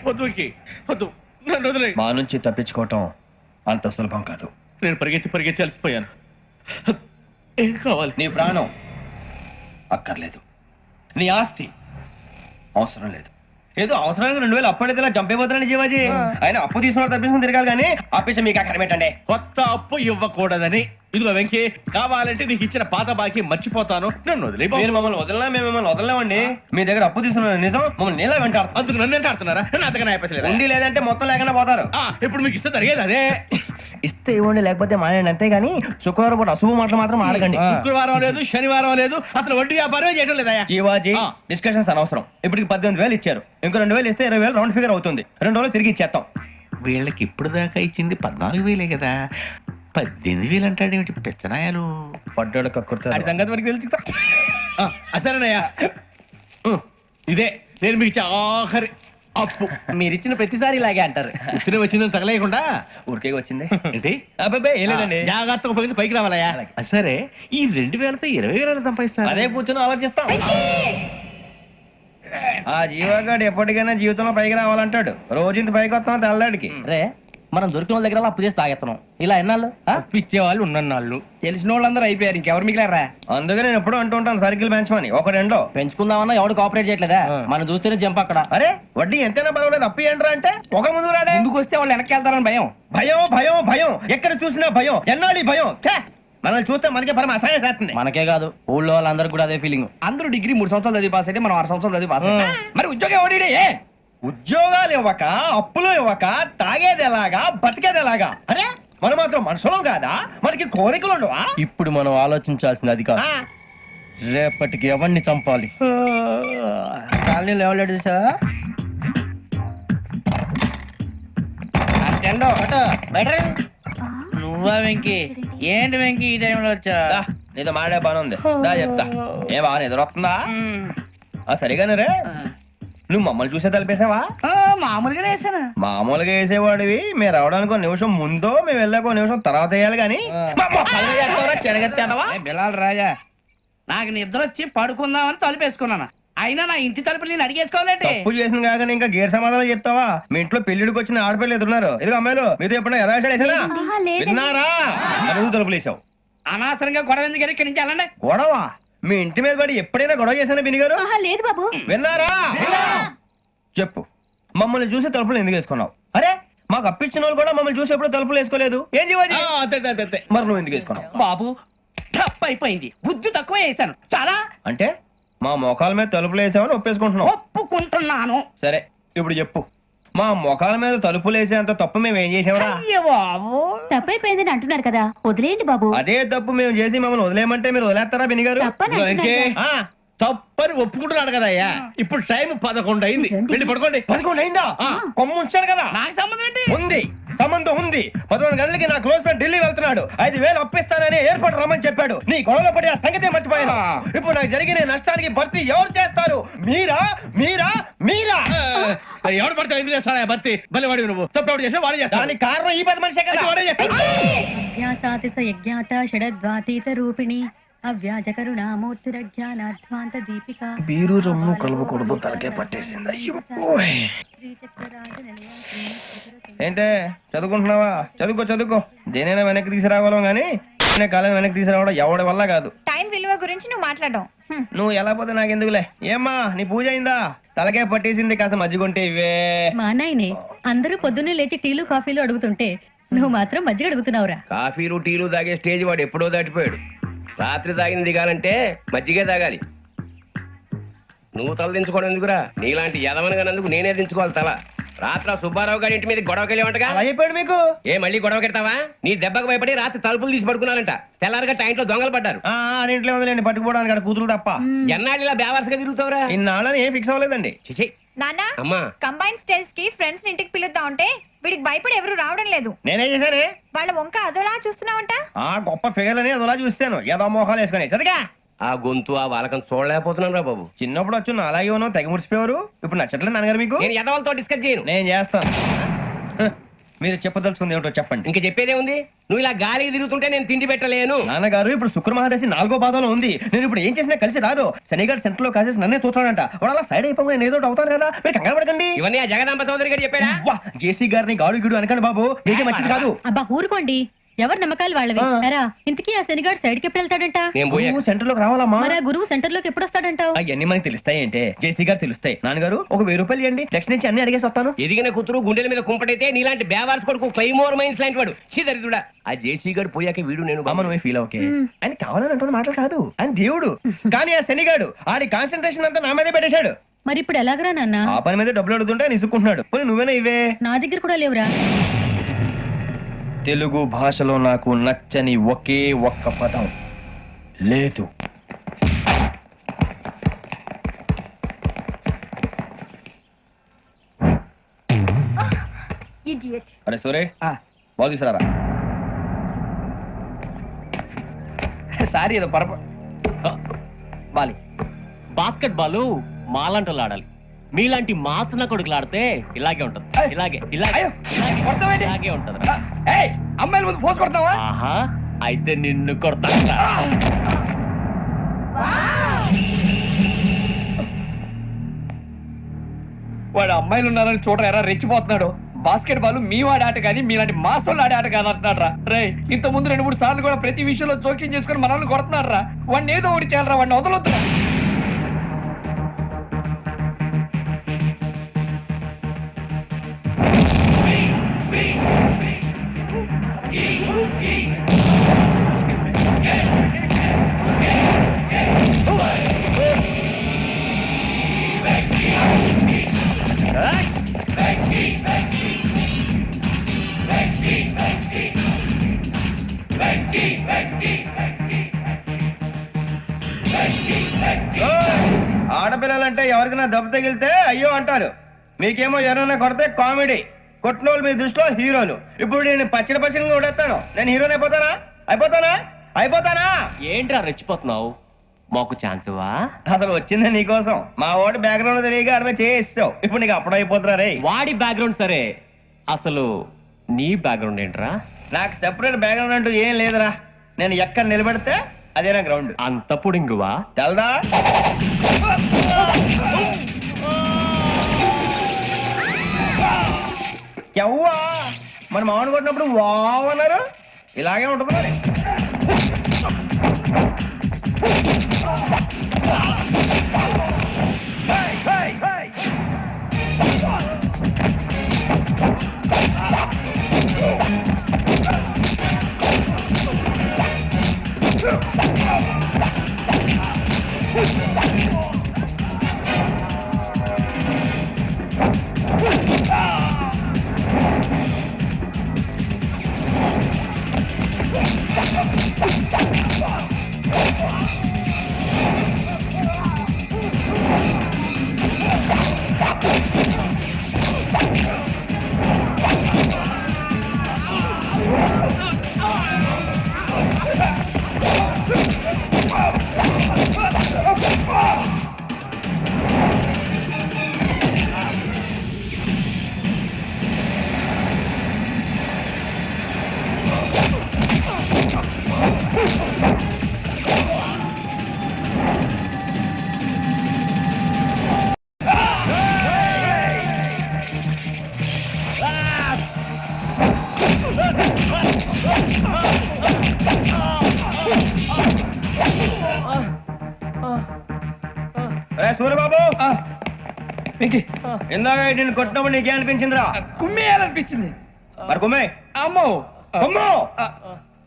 వద్దు వద్దు, నన్ను వదిలే. మా నుంచి తప్పించుకోవటం అంత సులభం కాదు. నేను పరిగెత్తి అలసిపోయాను. ఏం కావాలి? నీ ప్రాణం అక్కర్లేదు, నీ ఆస్తి అవసరం లేదు. ఏదో అవసరానికి 2000 అప్పటి ఇలా చంపేపోతున్నాడు జీవాజీ. ఆయన అప్పు తీసుకున్న తప్పించుకుని తిరగాలి కానీ ఆపేసి మీకు అక్కడ పెట్టండి. కొత్త అప్పు ఇవ్వకూడదని. ఇదిగో వెంకీ, కావాలంటే నీకు ఇచ్చిన పాత బాకీ మర్చిపోతాను, నన్ను వదిలే. మీరు మమ్మల్ని వదలనా? మేము మిమ్మల్ని వదలలేమండి. మీ దగ్గర అప్పు తీసుకున్న నిజం మమ్మల్ని నీలా వెంటాడు. అందుకు నన్ను ఎంత ఆడుతున్నారా? నన్ను అంతగా అయిపోతలేదు. ఉండి లేదంటే మొత్తం లేకుండా పోతారు. ఇప్పుడు మీకు ఇస్తే జరిగేది అదే. ఇస్తే ఇవ్వండి, లేకపోతే మానేయండి, అంతేగాని శుక్రవారం పూట అశుభ మాటలు మాత్రం ఆడకండి. శుక్రవారం లేదు, శనివారం లేదు, అసలు వడ్డీ వ్యాపారమే చేయడం లేదా? జీవాజీ, డిస్కషన్స్ అనవసరం. ఇప్పటికి 18,000 ఇచ్చారు, ఇంకో 2,000 ఇస్తే 20,000 రౌండ్ ఫిగర్ అవుతుంది. 2 రోజులు తిరిగి ఇచ్చేస్తాం. వీళ్ళకి ఇప్పుడు దాకా ఇచ్చింది 14,000 కదా, 18,000 అంటాడేమిటి పెచ్చనాయాలు? పడ్డాడు కక్కుర్తాడు. సంగతి మనకి తెలుసు. అసలేనయ్యా, ఇదే నేను మీకు ఇచ్చే ఆఖరి అప్పు. మీరు ఇచ్చిన ప్రతిసారి ఇలాగే అంటారు. ఇచ్చిన వచ్చిందని తగలేయకుండా ఊరికే వచ్చింది ఏంటి? అబ్బాయి ఏం లేదండి, జాగ్రత్తగా ఉపయోగించి పైకి రావాలయ్యా. సరే, ఈ 2,000తో 20,000 సంపాదిస్తారు. అదే కూర్చొని ఆలోచిస్తాం. ఆ జీవగాడు ఎప్పటికైనా జీవితంలో పైకి రావాలంటాడు. రోజు ఇంత పైకి వస్తాం తెల్లడికి. రే, మనం దొరికిన వాళ్ళ దగ్గర అప్పు చేసి తాగెత్తనం. ఇలా ఎన్నాళ్ళు ఇచ్చే వాళ్ళు ఉన్నన్నాళ్ళు. తెలిసిన వాళ్ళందరూ అయిపోయారు, ఇంకెవరు మిగిలారా? అందుకే నేను ఎప్పుడు అంటూ ఉంటాను సర్కిల్ బెంచ్ మని. ఒక రెండో పెంచుకుందామన్నా ఎవడు కోఆపరేట్ చేయట్లేదా? మనం చూస్తేనే జంప్ అక్కడ. అరే వడ్డీ ఎంతైనా పర్వాలేదు, అప్పు ఏంట్రా అంటే ఒక ముందు రాడే. ముందుకు వస్తే వాళ్ళు వెనక్కి వెళ్తారని భయం. భయం భయం భయం, ఎక్కడ చూసినా భయం. ఎన్నాళ్ళు భయం? మనల్ని చూస్తే మనకే పరమ అసహాయం చేస్తుంది. మనకే కాదు, ఊళ్ళో వాళ్ళందరూ కూడా అదే ఫీలింగ్. అందరూ డిగ్రీ 3 సంవత్సరాలు చదివి పాస్ అయితే మనం 6 సంవత్సరాలు చదివి పాస్. మరి ఉద్యోగం ఎవడి? ఉద్యోగాలు ఇవ్వక, అప్పులు ఇవ్వక, తాగేది ఎలాగా, బతికేది ఎలాగా? అరే మనం మాత్రం మనుషులం కాదా? మనకి కోరికలు ఉండవా? ఇప్పుడు మనం ఆలోచించాల్సింది అది కాదు, రేపటికి ఎవరిని చంపాలి. కాలనీలో ఎవరు సార్? నువ్వా వెంకీ? ఏంటి వెంకీ ఈ టైంలో వచ్చా? నీతో మాడే పని ఉంది, దా చెప్తా. ఏ బాగా నిద్రొస్తుందా? సరిగానే రే, నువ్వు మమ్మల్ని చూసే తలిపేసావా? మామూలుగానే వేసాను. మామూలుగా వేసేవాడివి. మేము రావడానికి 1 నిమిషం ముందో, మేము వెళ్ళాక 1 నిమిషం తర్వాత వేయాలి కానీ బిలాల్ రాజా, నాకు నిద్ర వచ్చి పడుకుందామని తలుపేసుకున్నాను. అయినా నా ఇంటి తలుపులు నేను అడిగేసుకోవాలంటే తప్పు చేసిన కాక ఇంకా గేర్ సమాధానం చెప్తావా? మీ ఇంట్లో పెళ్లిడికి వచ్చిన ఆడపిల్లలు ఎదురున్నారు. ఇదిగో అమ్మాయిలు, మీతో ఎప్పుడైనా యథాశాలు వేసానా? విన్నారా? అడుగు తలుపులు వేసావు. అనవసరంగా గొడవ ఎందుకు? ఇక్కడి నుంచి వెళ్ళండి. గొడవ? మీ ఇంటి మీద పడి ఎప్పుడైనా గొడవ చేశానా బిని గారు? లేదు బాబు. విన్నారా? చెప్పు, మమ్మల్ని చూసి తలుపులు ఎందుకు వేసుకున్నావు? అరే మాకు అప్పించిన వాళ్ళు కూడా మమ్మల్ని చూసి ఎప్పుడు తలుపులు వేసుకోలేదు. ఏం జీవాజీ? మరి నువ్వు ఎందుకు వేసుకున్నావు? బాబు టప్ అయిపోయింది, బుద్ధి తక్కువ వేసాను చాలా. అంటే మా మోకాల మీద తలుపులు వేసామని ఒప్పేసుకుంటున్నావు? ఒప్పుకుంటున్నాను. సరే ఇప్పుడు చెప్పు, మా మొఖాల మీద తలుపులు వేసేంత తప్పు మేము ఏం చేసామరా? తప్పైపోయిందని అంటున్నారు కదా, వదిలేయండి బాబు. అదే తప్పు మేము చేసి మమ్మల్ని వదిలేయమంటే మీరు వదిలేస్తారా బిని గారు? తప్పని ఒప్పుకుంటున్నాడు కదా అయ్యా. ఇప్పుడు టైం 11 అయింది, వెళ్ళి పడుకోండి. 11 అయిందా? కొమ్మ ఉంచాడు కదా. నాకు సంబంధం ఏంటి? ఉంది, సంబంధం ఉంది. 11 గంటలకి నా క్లోజ్ ఫ్రెండ్ ఢిల్లీ వెళ్తున్నాడు. 5,000 అప్పిస్తానని ఎయిర్పోర్ట్ రమ్మని చెప్పాడు. నీ గొడవలో పడి ఆ సంగతే మర్చిపోయాను. ఇప్పుడు నాకు జరిగిన నష్టానికి భర్తీ ఎవరు చేస్తారు? మీరా మీరా మీరా? ఎవడు పడితే ఎందుకు చేస్తాడా భర్తీ? మళ్ళీ వాడి నువ్వు తప్పు ఎవడు చేసా వాడే చేస్తా. దానికి కారణం ఈ 10 మనిషే కదా. వాడే చేస్తాడు. యజ్ఞాత షడద్వాతీత రూపిణి అవ్యాజ కరుణామూర్తిరజ్ఞానాధ్వాంత దీపిక. బీరు రమ్ము కలుపుకూడదు, తలకే పట్టేసింది. ఏంటే చదువుకుంటున్నావా? చదువుకో చదువుకో. దేనైనా వెనక్కి తీసుకురావాలం గానీ కాలం వెనక్కి తీసుకురావడం ఎవడి వల్ల కాదు. టైం విలువ గురించి నువ్వు మాట్లాడడం. నువ్వు ఎలా పోతే నాకెందుకులే. ఏమ్మా నీ పూజ అయిందా? తలకే పట్టేసింది, కాస్త మజ్జిగుంటే ఇవే. మా నాయనే అందరూ పొద్దున్నే లేచి టీలు కాఫీలు అడుగుతుంటే నువ్వు మాత్రం మజ్జిగ అడుగుతున్నావురా. కాఫీలు టీలు తాగే స్టేజ్ వాడు ఎప్పుడో దాటిపోయాడు. రాత్రి తాగింది దిగాలంటే మజ్జిగే తాగాలి. నువ్వు తల దించుకోవడం ఎందుకురా? నీలాంటి యదవనగానందుకు నేనే దించుకోవాలి తల. రాత్రి సుబ్బారావు గారి ఇంటి మీద గొడవకి వెళ్ళేవంటగా. అలా చెప్పాడు మీకు? ఏ మళ్ళీ గొడవ కెడతావా? నీ దెబ్బకు భయపడి రాత్రి తలుపులు తీసి పడుకున్నారంట. తెల్లారగా టైంట్లో దొంగలు పడ్డారు. ఇంట్లో ఉందిలేండి, పట్టుకుపోవడానికి అక్కడ కూతురు తప్ప. ఎన్నాళ్ళు ఇలా బేవర్స్గా తిరుగుతావురా? ఇన్నాళ్ళని ఏం ఫిక్స్ అవ్వలేదండి. చిచి నాన్నా, అమ్మా, కంబైన్ స్టైల్స్ కి ఫ్రెండ్స్ ఇంటికి పిలుద్దాం అంటే వీడికి భయపడి ఎవరు రావడం లేదు. నేనేం చేశానే? వాళ్ళ వంక అదోలా చూస్తున్నావంట. ఆ గొప్ప ఫిగర్ అని అదోలా చూస్తాను, ఏదో మోహాలు వేసుకొని. చదిగా ఆ గొంతు ఆ వాలకం చూడలేకపోతున్నాను రా బాబు. చిన్నప్పుడు వచ్చి నా అలాగే ఉన్నావు, తెగ ముడిచిపోయారు. ఇప్పుడు నచ్చట్లేదు నాన్నగారు మీకు? నేను యదవలతో డిస్కస్ చేయను. నేను చేస్తాను. మీరు చెప్పదలుచుకుంది ఏమిటో చెప్పండి. ఇంక చెప్పేదే ఉంది. నువ్వు ఇలా గాలికి తిరుగుతుంటే నేను తిండి పెట్టలేను. నాన్నగారు ఇప్పుడు శుక్ర మహాదశి 4వ పాదంలో ఉంది. నేను ఇప్పుడు ఏం చేసినా కలిసి రాదు. శనిగారు సెంటర్ లో కాసేసి నన్నే చూస్తాడంట. వాడు అలా సైడ్ అయిపోయి నేను ఏదో ఒకటి అవుతాను కదా, మీరు కంగారు పడకండి. ఇవన్నీ ఆ జగదాంబ చౌదరి గారు చెప్పాడా? జేసీ గారిని గాడు గిడు అనకండి బాబు, మీకే మంచిది కాదు. అబ్బా ఊరుకోండి, ఎవరి నమ్మకాలు వాళ్ళవి. ఎరా ఇంతకీ ఆ శనిగాడు సైడ్ కి ఎప్పుడు వెళ్తాడంట? నేను పోయా. నువ్వు సెంటర్ లోకి రావాలమ్మా. మరి ఆ గురువు సెంటర్ లోకి ఎప్పుడు వస్తాడంటావు? అవన్నీ మనకి తెలుస్తాయి అంటే జేసీ గారు తెలుస్తాయి. నాన్నగారు ఒక 1000 రూపాయలు ఇవ్వండి, నెక్స్ట్ నుంచి అన్ని అడిగేసి వస్తాను. ఎదిగిన కూతురు గుండెల మీద కుంపటైతే నీలాంటి బేవార్స్ కొడుకు క్లైమోర్ మైన్స్ లాంటి వాడు చీదరిదుడా. ఆ జేసీ గారు పోయాక వీడు నేను అమ్మ నువ్వే ఫీల్ ఓకే. ఆయన కావాలని అంటున్న మాటలు కాదు, ఆయన దేవుడు. కానీ ఆ శనిగాడు ఆడి కాన్సన్ట్రేషన్ అంతా నా మీదే పెట్టేశాడు. మరి ఇప్పుడు ఎలాగరా నాన్న? ఆ పని మీద డబ్బులు అడుగుతుంటే ఆయన ఇసుక్కుంటున్నాడు. పోనీ నువ్వేనా ఇవే? నా దగ్గర కూడా లేవురా. తెలుగు భాషలో నాకు నచ్చని ఒకే ఒక్క పదం లేదు. అరే సూరే, బాల్ తీసుకురారా. సారీ ఏదో బాలి. బాస్కెట్ బాల్ మాలాంటి వాళ్ళు ఆడాలి. మీలాంటి మాసన కొడుకులు ఆడితే ఇలాగే ఉంటది. ఇలాగే ఇలాగే అయ్యో, కొడతావేంటి? ఇలాగే ఉంటది. ఏయ్, అమ్మాయిల ముందు పోసి కొడతావా? ఆహా, అయితే నిన్ను కొడతా. వాడు అమ్మాయిలు ఉన్నారని చూడరా ఎరా రెచ్చిపోతున్నాడు. బాస్కెట్ బాల్ మీ వాడి ఆట కానీ మీలాంటి మాసోళ్ళు ఆడే ఆట కాదు అంటున్నాడు రా. రే, ఇంత ముందు 2-3 సార్లు కూడా ప్రతి విషయంలో జోక్యం చేసుకుని మనల్ని కొడుతున్నాడు రా. వాడిని ఏదో ఒకటి చేయాలరా, వాడిని వదలొద్దురా. ఆడపిల్లలంటే ఎవరికైనా దెబ్బ తగిలితే అయ్యో అంటారు, మీకేమో ఎవరైనా కొడితే కామెడీ. కొట్టినోళ్ళు మీ దృష్టిలో హీరోలు. ఇప్పుడు నేను పచ్చడి కొడేస్తాను, నేను హీరోని అయిపోతానా? అయిపోతానా? ఏంట్రా రెచ్చిపోతున్నావు? మాకు ఛాన్స్ ఇవ్వా? అసలు వచ్చిందే నీకోసం. మా వాడి బ్యాక్గ్రౌండ్ తెలియక అడమే చేయిస్తావు. ఇప్పుడు నీకు అప్పుడు అయిపోతున్నా రే. వాడి బ్యాక్గ్రౌండ్ సరే, అసలు నీ బ్యాక్గ్రౌండ్ ఏంట్రా? నాకు సెపరేట్ బ్యాక్గ్రౌండ్ అంటూ ఏం లేదురా. నేను ఎక్కడ నిలబెడితే అదే నా గ్రౌండ్. అంత పుడింగువా? తెల్దా? ఎవ్వా మన మామిడి కొట్టినప్పుడు వావ్ అన్నారు, ఇలాగే ఉంటుంది మరి. సూర్యబాబు, ఇందాక నేను కొట్టినప్పుడు నీకే అనిపించిందిరా? కుమ్మేయాలనిపించింది. మరి కుమ్మే. అమ్మో కుమ్ము.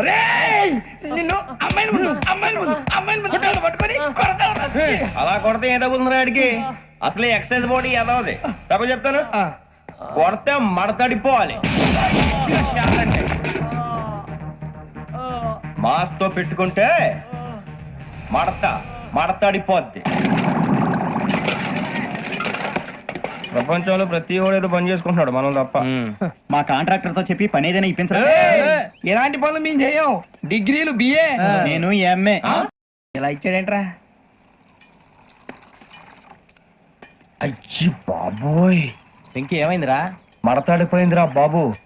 రేయ్, నిన్ను అమ్మాయిల ముందు పట్టుకొని కొడతాను. అలా కొడితే ఏ తగ్గుతుందిరా ఆడికి? అసలు ఎక్సైజ్ బాడీ ఏదవది తప్ప చెప్తాను. కొడితే మడతడిపోవాలి. మాస్తో పెట్టుకుంటే మడతడిపోద్ది. ప్రపంచంలో ప్రతి వాడు ఏదో పని చేసుకుంటున్నాడు, మనం తప్ప. మా కాంట్రాక్టర్ తో చెప్పి పని ఏదైనా ఇప్పించరా? ఎలాంటి పనులు మేము చేయం. డిగ్రీలు బిఏ, నేను ఎంఏ. ఇలా ఇచ్చాడేంట్రా? అయ్యి బాబోయ్, ఇంకేమైందిరా? మడతాడిపోయిందిరా బాబు.